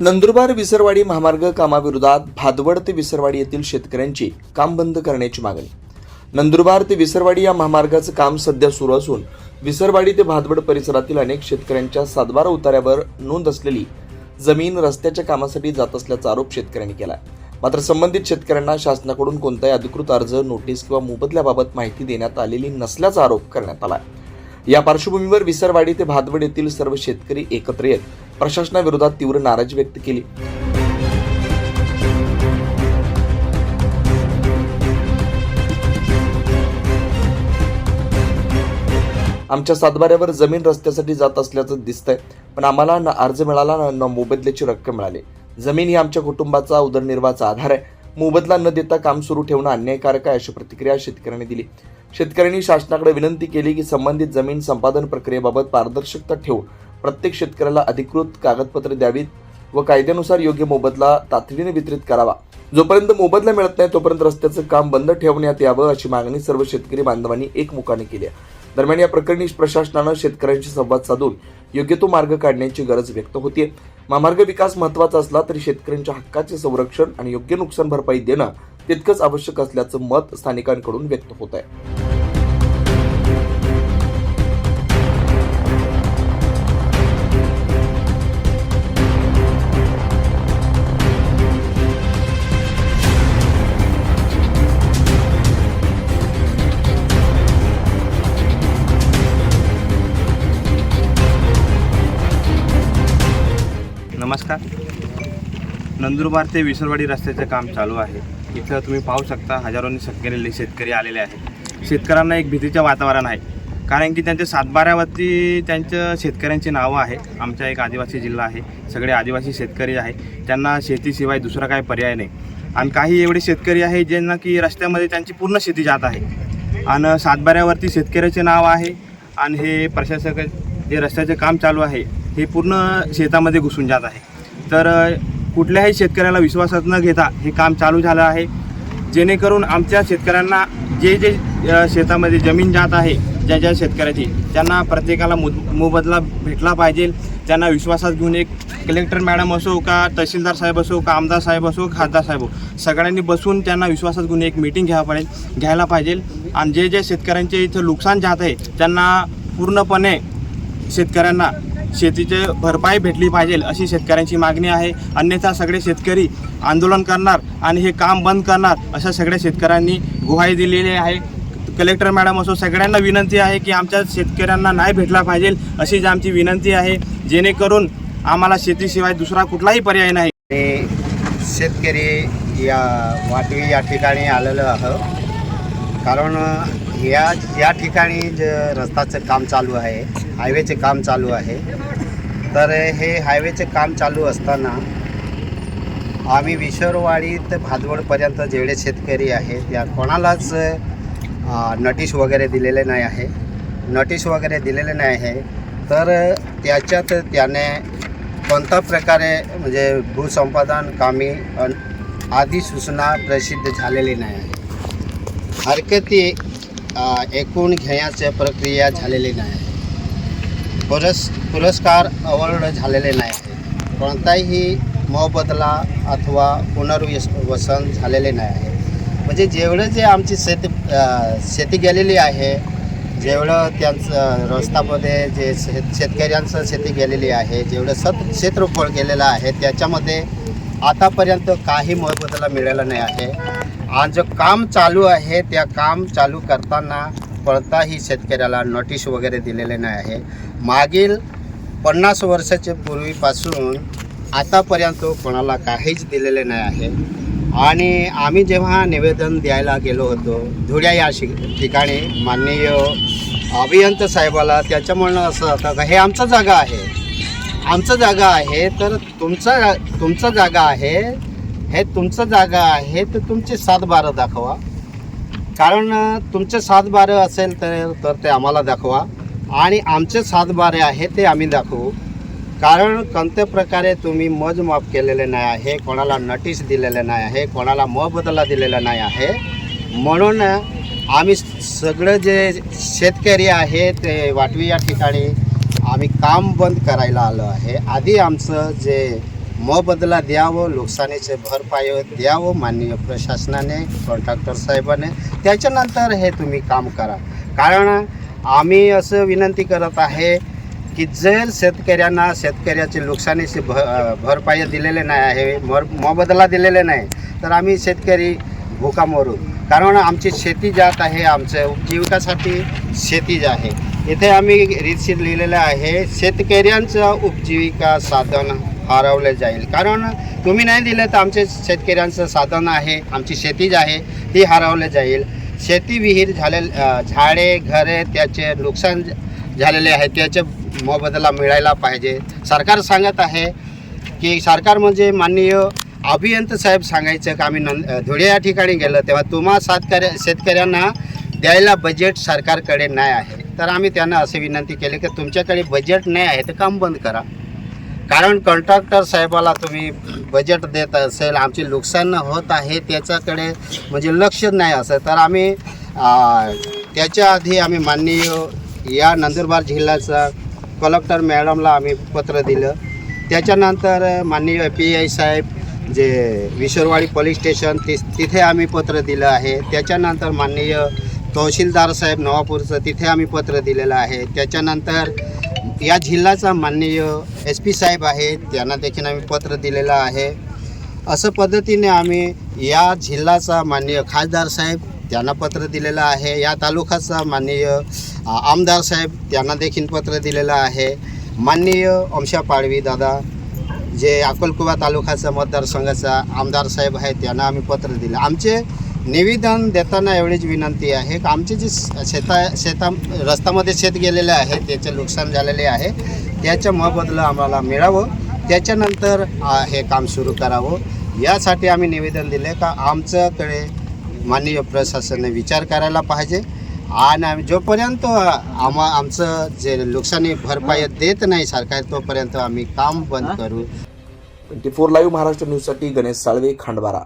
नंदुरबार विसरवाडी महामार्ग कामाविरोधात भादवड ते विसरवाडी येथील शेतकऱ्यांची काम बंद करण्याची मागणी। नंदुरबार ते विसरवाडी या महामार्गाचं काम सध्या सुरू असून विसरवाडी ते भादवड परिसरातील अनेक शेतकऱ्यांच्या 7/12 उतार्यावर नोंद असलेली जमीन रस्त्याच्या कामासाठी जात असल्याचा आरोप शेतकऱ्यांनी केला। मात्र संबंधित शेतकऱ्यांना शासनाकडून कोणताही अधिकृत अर्ज, नोटीस किंवा मोबदल्याबाबत माहिती देण्यात आलेली नसल्याचा आरोप करण्यात आला। या पार्श्वभूमीवर विसरवाडी ते भादवड येथील सर्व शेतकरी एकत्र येत प्रशासनाविरोधात तीव्र नाराजी व्यक्त केली। आमच्या 7/12वर जमीन रस्त्यासाठी जात असल्याचं दिसतंय, पण आम्हाला न अर्ज मिळाला न मोबदल्याची रक्कम मिळाली। जमीन ही आमच्या कुटुंबाचा उदरनिर्वाहाचा आधार आहे। मोबदला न देता काम सुरू ठेवणं अन्यायकारक आहे, अशी प्रतिक्रिया शेतकऱ्यांनी दिली। शेतकऱ्यांनी शासनाकडे विनंती केली की संबंधित जमीन संपादन प्रक्रियेबाबत पारदर्शकता ठेवून प्रत्येक शेतकऱ्याला अधिकृत कागदपत्रे द्यावीत व कायद्यानुसार योग्य मोबदला तातडीने वितरित करावा। जोपर्यंत मोबदला मिळत नाही तोपर्यंत रस्त्याचं काम बंद ठेवण्यात यावं, अशी मागणी सर्व शेतकरी बांधवांनी एकमुखाने केली आहे। दरम्यान या प्रकरणी प्रशासनानं शेतकऱ्यांशी संवाद साधून योग्य तो मार्ग काढण्याची गरज व्यक्त होतीये। महामार्ग विकास महत्त्वाचा असला तरी शेतकऱ्यांच्या हक्काचे संरक्षण आणि योग्य नुकसान भरपाई देणं तितकंच आवश्यक असल्याचं मत स्थानिकांकडून व्यक्त होत आहे। नमस्कार। नंदुरबार ते विसरवाडी रस्त्याचे काम चालू आहे। इथं तुम्ही पाहू शकता हजारोंनी शेतकरी आलेले आहेत। शेतकऱ्यांना एक भीतीचं वातावरण आहे, कारण की त्यांच्या 7/12वरती त्यांच्या शेतकऱ्यांची नावं आहे। आमचा एक आदिवासी जिल्हा आहे, सगळे आदिवासी शेतकरी आहे, त्यांना शेतीशिवाय दुसरा काही पर्याय नाही। आणि काही एवढे शेतकरी आहे ज्यांना की रस्त्यामध्ये त्यांची पूर्ण शेती जात आहे आणि 7/12वरती शेतकऱ्याचे नाव आहे आणि हे प्रशासक जे रस्त्याचे काम चालू आहे हे पूर्ण शेतामध्ये घुसून जात आहे। तर कुठल्याही शेतकऱ्याला विश्वासात न घेता हे काम चालू झालं आहे, जेणेकरून आमच्या शेतकऱ्यांना जे शेतामध्ये जमीन जात आहे ज्या शेतकऱ्याची त्यांना प्रत्येकाला मोबदला भेटला पाहिजे। त्यांना विश्वासात घेऊन एक कलेक्टर मॅडम असो का तहसीलदार साहेब असो का आमदार साहेब असो खासदार साहेब सगळ्यांनी बसून त्यांना विश्वासात घेऊन एक मीटिंग घ्यायला पाहिजे आणि जे शेतकऱ्यांचे इथं नुकसान जात आहे त्यांना पूर्णपणे शेतकऱ्यांना शेतीचे भरपाई भेटली पाहिजे, अशी शेतकऱ्यांची मागणी आहे। अन्यथा सगळे शेतकरी आंदोलन करणार आणि हे काम बंद करणार, अशा सगळ्या शेतकऱ्यांनी गुहाही दिलेली आहे। कलेक्टर मॅडम असो सगळ्यांना विनंती आहे की आमच्या शेतकऱ्यांना न्याय भेटला पाहिजे, अशी आमची विनंती आहे, जेणेकरून आम्हाला शेतीशिवाय दुसरा कुठलाही पर्याय नाही। शेतकरी या वाटवी या ठिकाणी आलेलो आहोत, कारण या ठिकाणी जे रस्त्याचं काम चालू आहे, हायवेचे काम चालू आहे। तर हे हायवेचे काम चालू असताना आम्ही विसरवाडी ते भादवडपर्यंत जेवढे शेतकरी आहेत त्या कोणालाच नोटीस वगैरे दिलेले नाही आहे। तर त्याच्यात त्याने कोणत्या प्रकारे म्हणजे भूसंपादन कामी आदी सूचना प्रसिद्ध झालेली नाही आहे। हरकती एकूण घेण्याची प्रक्रिया झालेली नाही आहे। पुरस्कार अवॉर्ड झालेले नाही आहे। कोणताही मोबदला अथवा पुनर्वसन झालेले नाही आहे। म्हणजे जेवढं जे आमची शेती गेलेली आहे, जेवढं त्यांचं रस्त्यामध्ये जे शेतकऱ्यांचं शेती गेलेली आहे, जेवढं क्षेत्रफळ गेलेलं आहे त्याच्यामध्ये आतापर्यंत काही मोबदला मिळाला नाही आहे। आणि जे काम चालू आहे त्या काम चालू करताना कोणताही शेतकऱ्याला नोटीस वगैरे दिलेले नाही आहे। मागील 50 वर्षाच्या पूर्वीपासून आतापर्यंत कोणाला काहीच दिलेले नाही आहे। आणि आम्ही जेव्हा निवेदन द्यायला गेलो होतो धुळ्या या ठिकाणी माननीय अभियंता साहेबाला, त्याचं म्हणणं असं होतं का हे आमचं जागा आहे, तर तुमचं जागा आहे, हे तुमचं जागा आहे तर तुमचे 7/12 दाखवा, कारण तुमचे 7/12 असेल तर ते आम्हाला दाखवा आणि आमचे 7/12 आहे ते आम्ही दाखवू। कारण कोणत्या प्रकारे तुम्ही मोजमाप केलेले नाही आहे, कोणाला नोटीस दिलेले नाही आहे, कोणाला मोबदला दिलेला नाही आहे। म्हणून आम्ही सगळे जे शेतकरी आहे ते वाटवी या ठिकाणी आम्ही काम बंद करायला आलो आहे। आधी आमचं जे मोबदला द्यावं, नुकसानीचे भरपाई द्यावं माननीय प्रशासनाने, कॉन्ट्रॅक्टर साहेबाने. त्याच्यानंतर हे तुम्ही काम करा. कारण आम्ही असं विनंती करत आहे की जर शेतकऱ्याचे नुकसानीचे भरपाई दिलेले नाही आहे, मोबदला दिलेले नाही, तर आम्ही शेतकरी भुका मरू. कारण आमची शेती जात आहे, आमच्या उपजीविकासाठी शेती आहे. इथे आम्ही रीतशीर लिहिलेलं आहे, शेतकऱ्यांचं उपजीविका साधन हरवलं जाईल. कारण तुम्ही नाही दिलं तर आमचे शेतकऱ्यांचं साधन आहे, आमची शेतीच आहे, ती हरवलं जाईल. शेती विहीर झाडे घरे त्याचे नुकसान झालेले आहे, त्याचे मोबदला मिळायला पाहिजे. सरकार सांगत आहे की सरकार म्हणजे माननीय अभियंता साहेब सांगायचं की आम्ही धुळे या ठिकाणी गेलो तेव्हा तुम्हा शेतकऱ्यांना द्यायला बजेट सरकारकडे नाही आहे. तर आम्ही त्यांना असे विनंती केली की तुमच्याकडे बजेट नाही आहे तर काम बंद करा. कारण कॉन्ट्रॅक्टर साहेबाला तुम्ही बजेट देत असेल, आमचे नुकसान होत आहे त्याच्याकडे म्हणजे लक्ष नाही असं, तर आम्ही त्याच्या आधी आम्ही माननीय या नंदुरबार जिल्ह्याचा कलेक्टर मॅडमला आम्ही पत्र दिलं. त्याच्यानंतर माननीय PI साहेब जे विसरवाडी पोलीस स्टेशन तिथे आम्ही पत्र दिलं आहे. त्याच्यानंतर माननीय तहसीलदार साहेब नवापूरचं तिथे आम्ही पत्र दिलेलं आहे. त्याच्यानंतर या जिल्ह्याचा माननीय SP साहेब आहे त्यांना देखील आम्ही पत्र दिलेलं आहे. असं पद्धतीने आम्ही या जिल्ह्याचा माननीय खासदार साहेब त्यांना पत्र दिलेलं आहे. या तालुक्याचा माननीय आमदार साहेब त्यांना देखील पत्र दिलेलं आहे. माननीय अंशा पाडवी दादा जे अकोलकुवा तालुक्याचा मतदारसंघाचा आमदार साहेब आहे त्यांना आम्ही पत्र दिलं. आमचे निवेदन देताना एवढीच विनंती आहे की आमचे जे रस्त्यामध्ये शेत गेलेले आहे, त्याचे नुकसान झालेले आहे, त्याचं मोबदला आम्हाला मिळावं. त्याच्यानंतर हे काम सुरू करावं यासाठी आम्ही निवेदन दिले का आमच्याकडे माननीय प्रशासनाने विचार करायला पाहिजे. आणि आम्ही जोपर्यंत आमचं जे नुकसानी भरपाई देत नाही सरकार तोपर्यंत आम्ही काम बंद करू. 24 लाईव्ह महाराष्ट्र न्यूजसाठी गणेश साळवे, खंडवारा.